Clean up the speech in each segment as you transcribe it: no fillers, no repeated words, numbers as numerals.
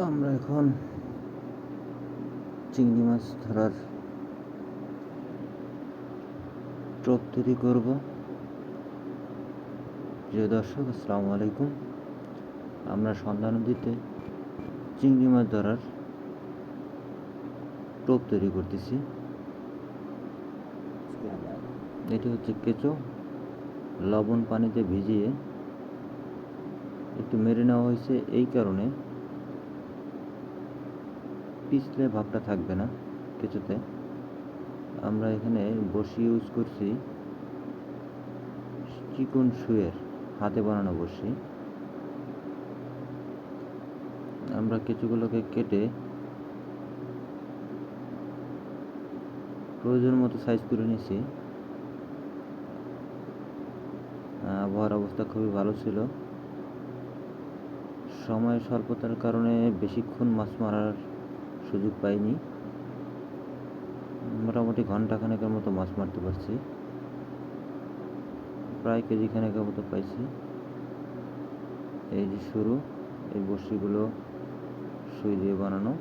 আমরা এখন চিংড়ি মাছ ধরার টোপ তৈরি করব। প্রিয় দর্শক, আসসালামু আলাইকুম। আমরা সন্ধ্যা নদীতে চিংড়ি মাছ ধরার টোপ তৈরি করতেছি। এটি হচ্ছে কেঁচো, লবণ পানিতে ভিজিয়ে একটু মেরে নেওয়া হয়েছে। এই কারণে পিছলে ভাবটা থাকবে না কেঁচোতে। আমরা এখানে বড়শি ইউজ করছি চিকন সুয়ের হাতে বানানো বড়শি। আমরা কেঁচোগুলোকে কেটে প্রয়োজন মতো সাইজ করে নিয়েছি। আবহাওয়ার অবস্থা খুবই ভালো ছিল। সময় স্বল্পতার কারণে বেশিক্ষণ মাছ মারার সুযোগ পাইনি। মোটামুটি ঘন্টাখানেকের মতো মাছ মারতে পারছি, প্রায় কেজি খানেকের মতো পাইছি। এই যে শুরু, এই বড়শিগুলো সুই দিয়ে বানানো।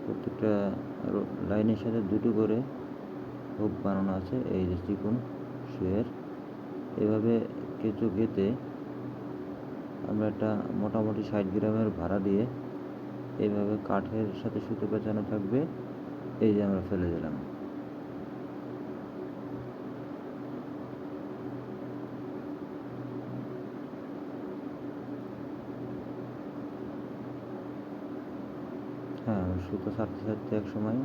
প্রত্যেকটা লাইনের সাথে দুটো করে হুক বানানো আছে। এই যে চিকন সুইয়ের, এভাবে কেঁচো গেঁথে আমরা একটা মোটামুটি 60 গ্রামের ভাড়া দিয়ে এইভাবে কাঠের সাথে সুতো পেঁচানো থাকবে। এই যে আমরা ফেলে দিলাম। হ্যাঁ, সুতো ছাড়তে ছাড়তে এক সময়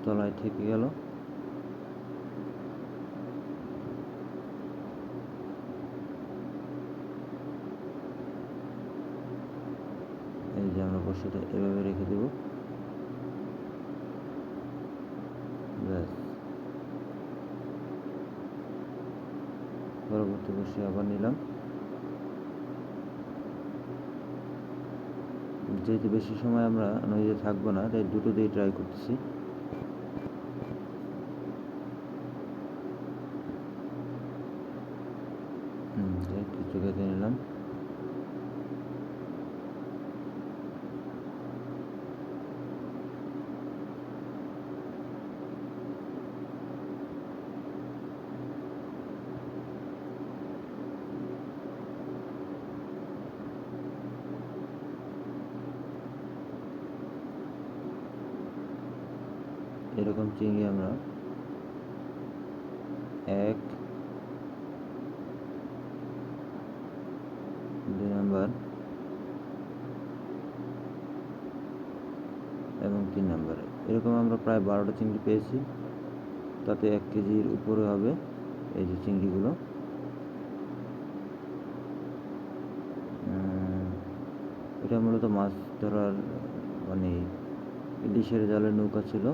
তলায় ঠেকে গেল। এই যে আমরা বড়শিটা এভাবে রেখে দেব। ব্যাস, পরবর্তী বড়শি আবার নিলাম। যেহেতু বেশি সময় আমরা নদীতে থাকবো না, তাই দুটো দিয়ে ট্রাই করতেছি। কিছু কেটে নিলাম। এরকম চিংড়ি আমরা 1, 2 নাম্বার এবং 3 নাম্বারে এরকম আমরা প্রায় 12টা চিংড়ি পেয়েছি। তাতে 1 কেজির উপরে হবে এই যে চিংড়িগুলো। এটা মূলত মাছ ধরার মানে ইলিশের জালের নৌকা ছিল।